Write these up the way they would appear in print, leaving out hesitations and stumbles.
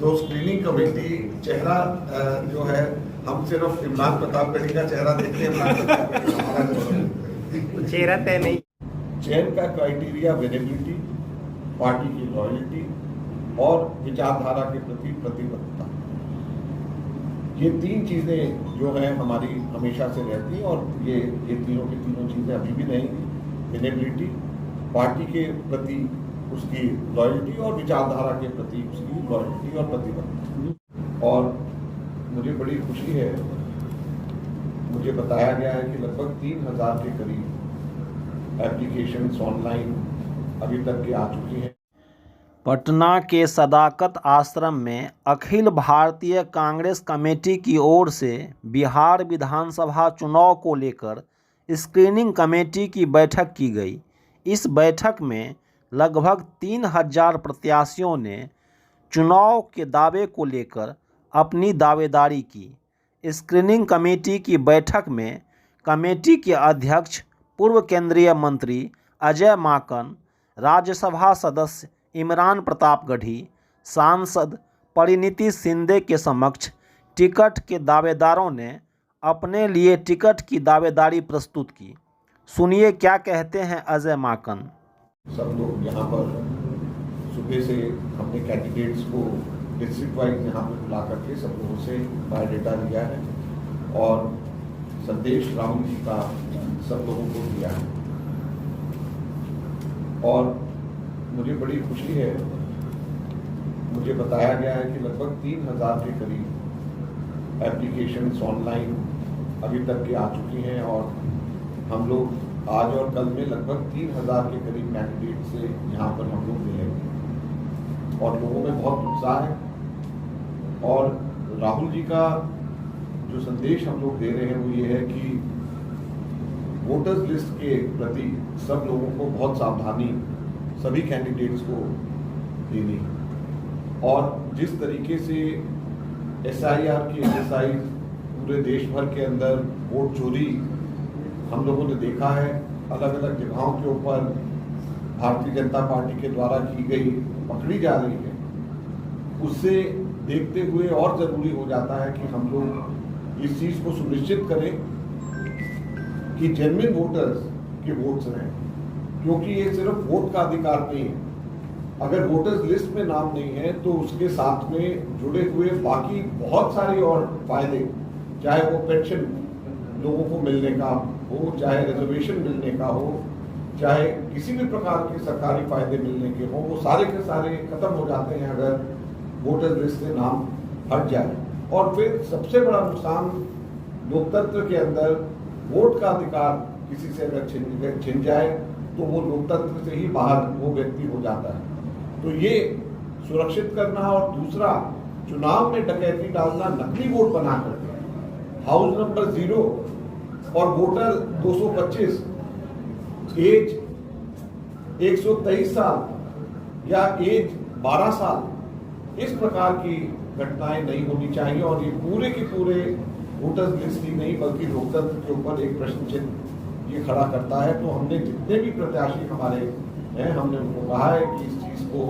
तो screening committee चेहरा जो है, हम सिर्फ इमरान प्रतापगढ़ी का चेहरा देखते हैं। इमरान प्रतापगढ़ी हमारा चेहरा तय नहीं। चयन का क्राइटेरिया वेनेबिलिटी, पार्टी की लॉयल्टी और विचारधारा के प्रति प्रतिबद्धता, ये तीन चीजें जो है हमारी हमेशा से रहती हैं और ये तीनों की तीनों चीजें अभी भी रहेंगी। वेनेबिलिटी, पार्टी के प्रति उसकी लॉयल्टी और विचारधारा के प्रति उसकी लॉयल्टी और प्रतिबद्धता। और मुझे बड़ी खुशी है, मुझे बताया गया है कि लगभग 3000 के करीब एप्लीकेशंस ऑनलाइन अभी तक के आ चुकी हैं। पटना के सदाकत आश्रम में अखिल भारतीय कांग्रेस कमेटी की ओर से बिहार विधानसभा चुनाव को लेकर स्क्रीनिंग कमेटी की बैठक की गई। इस बैठक में लगभग 3000 प्रत्याशियों ने चुनाव के दावे को लेकर अपनी दावेदारी की। स्क्रीनिंग कमेटी की बैठक में कमेटी के अध्यक्ष पूर्व केंद्रीय मंत्री अजय माकन, राज्यसभा सदस्य इमरान प्रतापगढ़ी, सांसद परिणीति शिंदे के समक्ष टिकट के दावेदारों ने अपने लिए टिकट की दावेदारी प्रस्तुत की। सुनिए क्या कहते हैं अजय माकन। सब लोग यहाँ पर सुबह से हमने कैंडिडेट्स को डिस्ट्रिक्ट वाइज यहाँ पर बुला करके सब लोगों से बायोडेटा लिया है और संदेश राहुल जी का सब लोगों को दिया है। और मुझे बड़ी खुशी है, मुझे बताया गया है कि लगभग 3000 के करीब एप्लीकेशंस ऑनलाइन अभी तक के आ चुकी हैं और हम लोग आज और कल में लगभग 3000 के करीब कैंडिडेट से यहाँ पर हम लोग मिलेंगे और लोगों में बहुत उत्साह है। और राहुल जी का जो संदेश हम लोग दे रहे हैं वो ये है कि वोटर्स लिस्ट के प्रति सब लोगों को बहुत सावधानी सभी कैंडिडेट्स को देनी है। और जिस तरीके से SIR की एक्सरसाइज पूरे देश भर के अंदर वोट चोरी हम लोगों ने देखा है, अलग अलग जगहों के ऊपर भारतीय जनता पार्टी के द्वारा की गई पकड़ी जा रही है, उससे देखते हुए और जरूरी हो जाता है कि हम लोग इस चीज को सुनिश्चित करें कि जेन्युइन वोटर्स के वोट्स रहें, क्योंकि ये सिर्फ वोट का अधिकार नहीं है। अगर वोटर्स लिस्ट में नाम नहीं है तो उसके साथ में जुड़े हुए बाकी बहुत सारे और फायदे, चाहे वो पेंशन लोगों को मिलने का हो, चाहे रिजर्वेशन मिलने का हो, चाहे किसी भी प्रकार के सरकारी फायदे मिलने के हो, वो सारे के सारे खत्म हो जाते हैं अगर वोटर लिस्ट से नाम हट जाए। और फिर सबसे बड़ा नुकसान लोकतंत्र के अंदर वोट का अधिकार किसी से अगर छिन जाए तो वो लोकतंत्र से ही बाहर वो व्यक्ति हो जाता है। तो ये सुरक्षित करना और दूसरा चुनाव में डकैती डालना, नकली वोट बना करके हाउस नंबर 0 और वोटर 225, एज 123 साल या एज 12 साल, इस प्रकार की घटनाएं नहीं होनी चाहिए। और ये पूरे के पूरे वोटर्स लिस्ट ही नहीं बल्कि लोकतंत्र के ऊपर एक प्रश्न चिन्ह ये खड़ा करता है। तो हमने जितने भी प्रत्याशी हमारे हैं, हमने उनको कहा है कि इस चीज को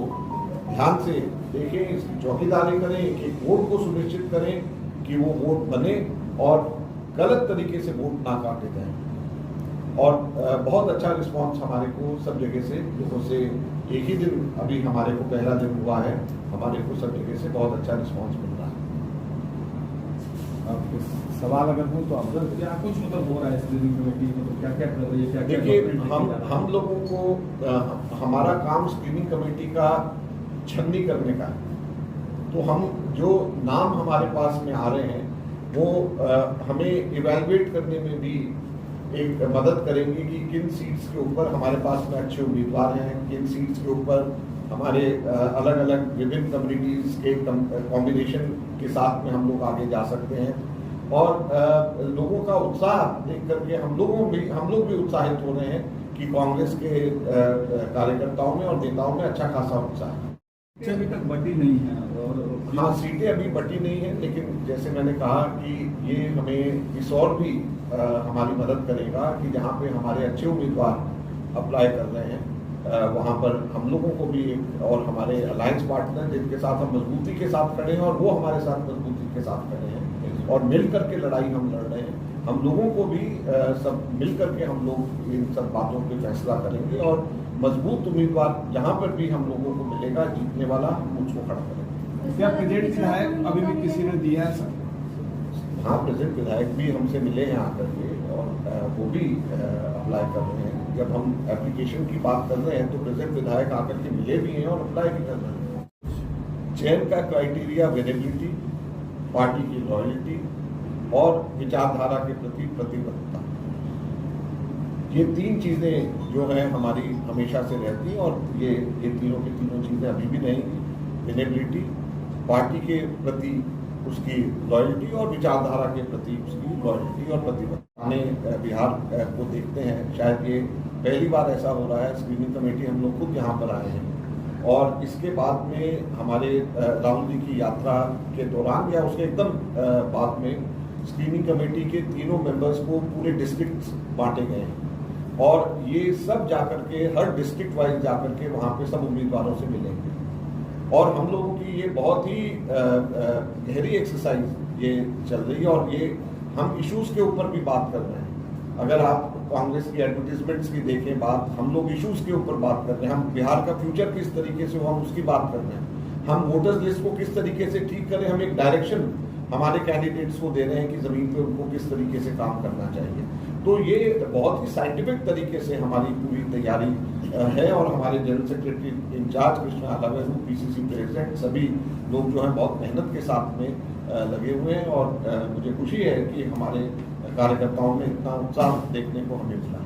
ध्यान से देखें, इसकी चौकीदारी करें, एक वोट को सुनिश्चित करें कि वो वोट बने और गलत तरीके से वोट ना काटे जाए। और बहुत अच्छा रिस्पांस हमारे को सब जगह से, लोगों से एक ही दिन अभी हमारे को पहला दिन हुआ है, हमारे को सब जगह से बहुत अच्छा रिस्पांस मिल रहा है। सवाल अगर हो तो आप क्या कुछ मतलब हो रहा है स्क्रीनिंग कमेटी मतलब क्या क्या कर रही है, क्या देखिए हम लोगों को हमारा काम स्क्रीनिंग कमेटी का छन्नी करने का है। तो हम जो नाम हमारे पास में आ रहे हैं वो हमें इवैल्यूएट करने में भी एक मदद करेंगे कि किन सीट्स के ऊपर हमारे पास में अच्छे उम्मीदवार हैं, किन सीट्स के ऊपर हमारे अलग अलग विभिन्न कम्युनिटीज के कॉम्बिनेशन के साथ में हम लोग आगे जा सकते हैं। और लोगों का उत्साह देख करके हम लोग भी उत्साहित हो रहे हैं कि कांग्रेस के कार्यकर्ताओं में और नेताओं में अच्छा खासा उत्साह है। अभी तक बटी नहीं है और हाँ, सीटें अभी बटी नहीं है, लेकिन जैसे मैंने कहा कि ये हमें इस और भी हमारी मदद करेगा कि जहाँ पे हमारे अच्छे उम्मीदवार अप्लाई कर रहे हैं वहाँ पर हम लोगों को भी और हमारे अलायंस पार्टनर जिनके साथ हम मजबूती के साथ खड़े हैं और वो हमारे साथ मजबूती के साथ खड़े हैं और मिल करके लड़ाई हम लड़ रहे हैं। हम लोगों को भी सब मिल करके हम लोग इन सब बातों पे फैसला करेंगे और मजबूत उम्मीदवार जहाँ पर भी हम लोगों को मिलेगा जीतने वाला, हम उसको खड़ा करेंगे। क्या प्रेजेंट विधायक अभी भी किसी ने दिया है सर? हाँ, प्रेजेंट विधायक भी हमसे मिले हैं आकर के और वो भी अप्लाई कर रहे हैं। जब हम एप्लीकेशन की बात कर रहे हैं तो प्रेजेंट विधायक आकर के मिले भी हैं और अप्लाई भी कर रहे हैं। चयन का क्राइटेरिया वेरिएबिलिटी, पार्टी की लॉयल्टी और विचारधारा के प्रति प्रतिबद्धता, ये तीन चीजें जो है हमारी हमेशा से रहती हैं और ये तीनों की तीनों चीजें अभी भी रहेंगी। वेरिएबिलिटी, पार्टी के प्रति उसकी लॉयल्टी और विचारधारा के प्रति उसकी लॉयल्टी और प्रतिबद्धता। हमने बिहार को देखते हैं, शायद ये पहली बार ऐसा हो रहा है। स्क्रीनिंग कमेटी हम लोग खुद यहाँ पर आए हैं और इसके बाद में हमारे राहुल जी की यात्रा के दौरान या उसके एकदम बाद में स्क्रीनिंग कमेटी के तीनों मेंबर्स को पूरे डिस्ट्रिक्ट बांटे गए हैं और ये सब जाकर के हर डिस्ट्रिक्ट वाइज जाकर के वहाँ पे सब उम्मीदवारों से मिलेंगे और हम लोगों की ये बहुत ही गहरी एक्सरसाइज ये चल रही है और ये हम इश्यूज के ऊपर भी बात कर रहे हैं। अगर आप कांग्रेस की एडवर्टीजमेंट्स की देखें बात, हम लोग इश्यूज के ऊपर बात कर रहे हैं। हम बिहार का फ्यूचर किस तरीके से हो हम उसकी बात कर रहे हैं। हम वोटर्स लिस्ट को किस तरीके से ठीक करें, हम एक डायरेक्शन हमारे कैंडिडेट्स को दे रहे हैं कि जमीन पे उनको किस तरीके से काम करना चाहिए। तो ये बहुत ही साइंटिफिक तरीके से हमारी पूरी तैयारी है और हमारे general secretary incharge Krishna Allavaru, PCC president, सभी लोग जो हैं बहुत मेहनत के साथ में लगे हुए हैं और मुझे खुशी है कि हमारे कार्यकर्ताओं में इतना उत्साह देखने को हमें मिला।